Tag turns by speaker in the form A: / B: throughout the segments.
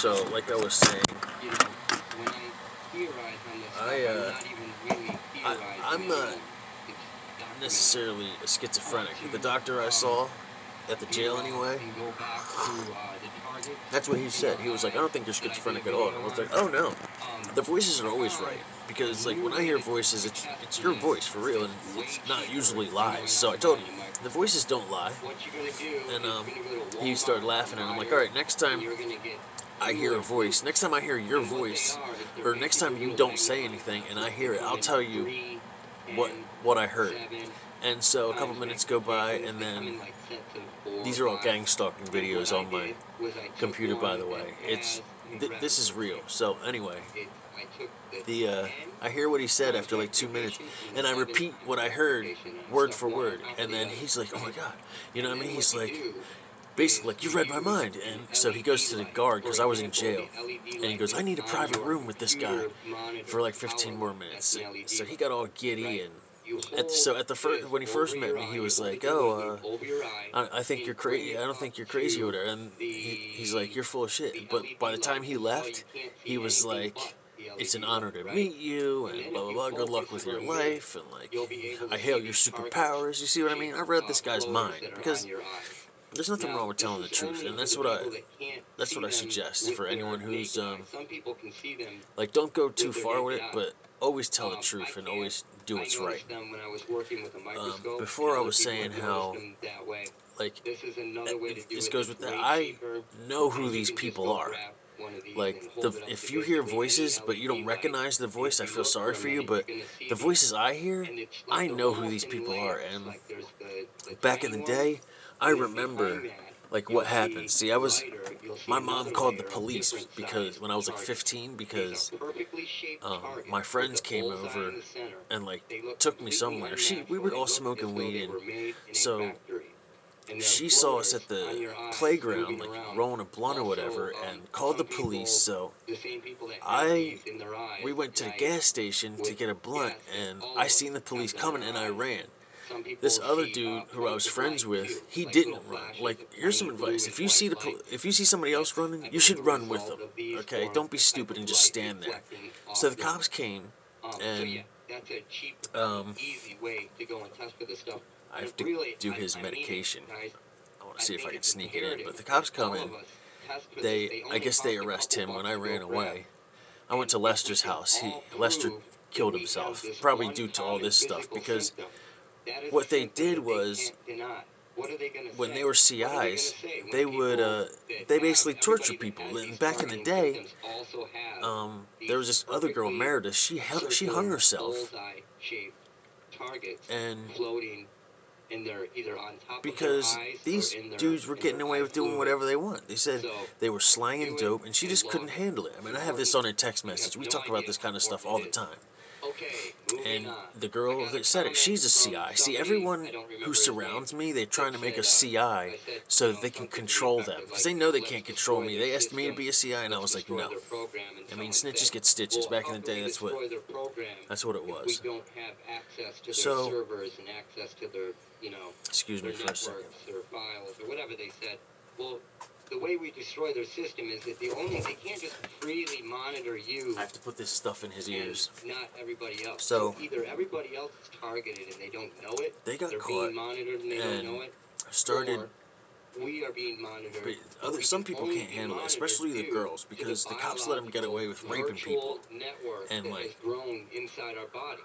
A: So, like I was saying,
B: You know, when I theorize on this stuff, I'm not even really theorizing.
A: I'm not
B: It's documented.
A: necessarily a schizophrenic. The doctor I saw at the jail anyway,
B: And go back to the target.
A: that's what he said. He was like, I don't think you're schizophrenic at all. And I was like, oh no. The voices are always right. Because, like, when I hear voices, it's your voice, for real, and it's not usually lies. So I told him, the voices don't lie. And he started laughing, and I'm like, alright, next time I hear a voice, next time I hear your voice, or next time you don't say anything and I hear it, I'll tell you what I heard. And so a couple minutes go by, and then these are all gang stalking videos on my computer, by the way. This is real. So anyway, I hear what he said after like 2 minutes, and I repeat what I heard word for word, and then he's like, oh my god, you know what I mean? He's like, basically, like, you read my mind. And so he goes to the guard, because I was in jail, and he goes, I need a private room with this guy for like 15 more minutes. So he got all giddy, and at the first, when he first met me, he was like, oh, I think you're crazy. I don't think you're crazy or whatever. And he's like, you're full of shit. But by the time he left, he was like, it's an honor to meet you, and blah, blah, blah, good luck with your life, and like, I hail your superpowers. You see what I mean? I read this guy's mind, because there's nothing wrong with telling the truth, and that's what I suggest for anyone who's like, don't go too far with it, but always tell the truth and always do what's right. Before I was saying how, like, this goes with that. I know who these people are. Like, if you hear voices but you don't recognize the voice, I feel sorry for you, but the voices I hear, I know who these people are. And back in the day, I remember, like, what happened. See, my mom called the police because when I was like 15, because my friends came over and like took me somewhere. We were all smoking weed, and so she saw us at the playground, like, rolling a blunt or whatever, and called the police. So we went to the gas station to get a blunt, and I seen the police coming, and I ran. This other dude who I was friends with, he didn't run. Like, here's some advice: if you see somebody else running, you should run with them. Okay, don't be stupid and just stand there. So the cops came, and I have to do his medication. I want to see if I can sneak it in. But the cops come in. I guess they arrest him when I ran away. I went to Lester's house. Lester killed himself, probably due to all this stuff, because what they did was, when they were CIs, they basically torture people. And back in the day, there was this other girl, Meredith. She hung herself, and because these dudes were getting away with doing whatever they want. They said they were slanging dope, and she just couldn't handle it. I mean, I have this on a text message. We talk about this kind of stuff all the time. And the girl that said it, she's a CI. See, everyone who surrounds me, they're trying to make a CI so that they can control them. Because they know they can't control me. They asked me to be a CI, and I was like, no. I mean, snitches get stitches. Back in the day, that's what it was. So, excuse me for a second.
B: The way we destroy their system is that they can't just freely monitor you.
A: I have to put this stuff in his ears.
B: Not everybody else.
A: So
B: either everybody else is targeted and they don't know it.
A: They got
B: They're
A: caught
B: being monitored and they don't know it.
A: Started.
B: Or we are being monitored.
A: But some people can't handle it, especially the girls, because the cops let them get away with raping people. And like,
B: grown inside our body.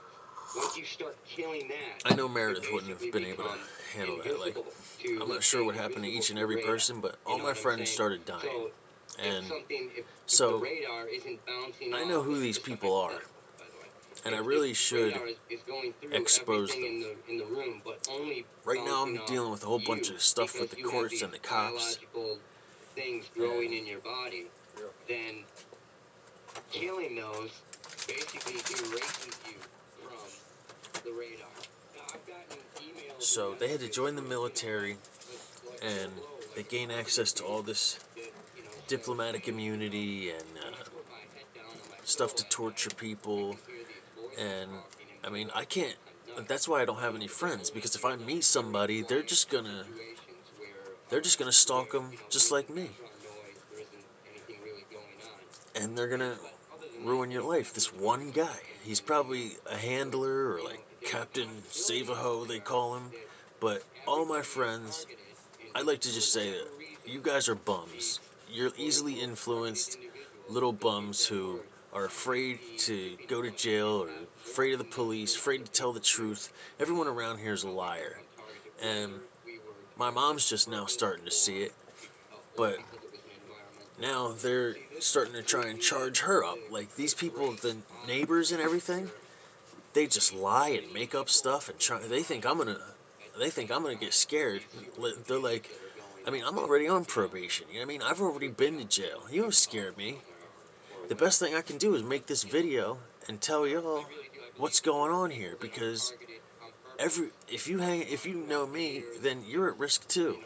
B: Once you start killing that,
A: I know Meredith wouldn't have been able to handle that. Like, I'm not sure what happened to each and every person, but all my friends started dying. And so I know who these people are, and I really should expose them. Right now I'm dealing with a whole bunch of stuff with the courts and the cops.
B: Things growing in your body, then killing those basically erases you from the radar.
A: So they had to join the military, and they gain access to all this diplomatic immunity and stuff to torture people. And I mean, I can't. That's why I don't have any friends, because if I meet somebody, they're just gonna stalk them just like me. and they're gonna ruin your life. This one guy, he's probably a handler or like Captain Save-A-Ho, they call him. But all my friends, I'd like to just say that you guys are bums. You're easily influenced little bums who are afraid to go to jail or afraid of the police, afraid to tell the truth. Everyone around here is a liar. And my mom's just now starting to see it. But now they're starting to try and charge her up. Like these people, the neighbors and everything, they just lie and make up stuff and try. They think I'm gonna get scared. They're like, I mean, I'm already on probation. You know what I mean? I've already been to jail. You don't scare me. The best thing I can do is make this video and tell y'all what's going on here, because if you know me, then you're at risk too.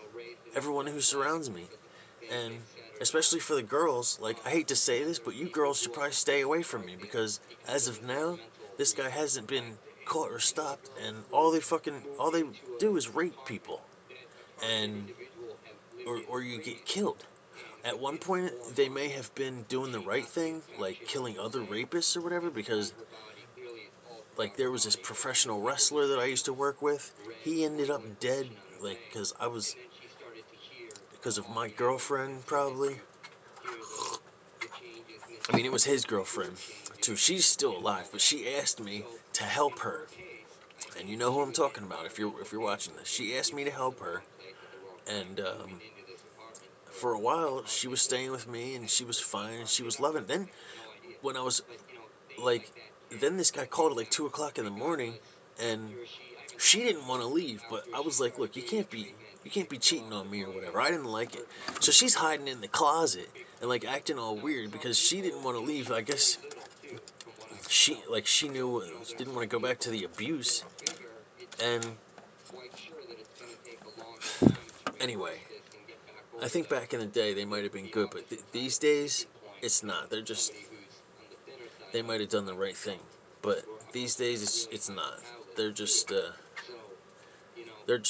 A: Everyone who surrounds me, and especially for the girls. Like, I hate to say this, but you girls should probably stay away from me, because as of now, this guy hasn't been caught or stopped, and all they do is rape people, and or you get killed. At one point, they may have been doing the right thing, like killing other rapists or whatever, because like there was this professional wrestler that I used to work with. He ended up dead, like because of my girlfriend, probably. I mean, it was his girlfriend too. She's still alive, but she asked me to help her, and you know who I'm talking about if you're watching this. She asked me to help her, and for a while she was staying with me, and she was fine, and she was loving it. Then when I was like, then this guy called at like 2 o'clock in the morning, and she didn't want to leave, but I was like, look, you can't be cheating on me or whatever. I didn't like it, so she's hiding in the closet and like acting all weird because she didn't want to leave. I guess she knew, didn't want to go back to the abuse, and anyway, I think back in the day they might have been good, but these days it's not. They might have done the right thing, but these days it's not. They're just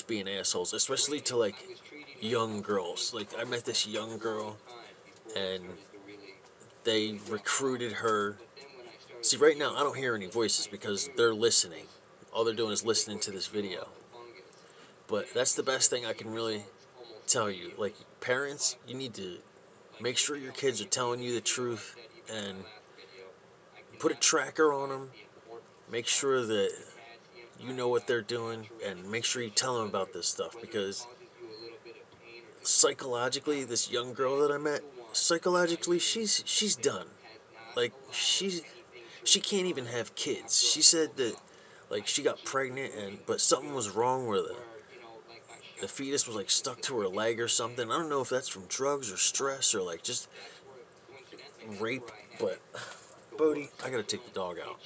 A: being assholes, especially to like young girls. Like, I met this young girl, and they recruited her. See, right now I don't hear any voices because they're listening. All they're doing is listening to this video. But that's the best thing I can really tell you. Like, parents, you need to make sure your kids are telling you the truth, and put a tracker on them. Make sure that you know what they're doing, and make sure you tell them about this stuff, because psychologically, this young girl that I met, psychologically, she's done. Like, she can't even have kids. She said that, like, she got pregnant, but something was wrong with her. The fetus was like stuck to her leg or something. I don't know if that's from drugs or stress or like just rape, but Bodie, I gotta take the dog out.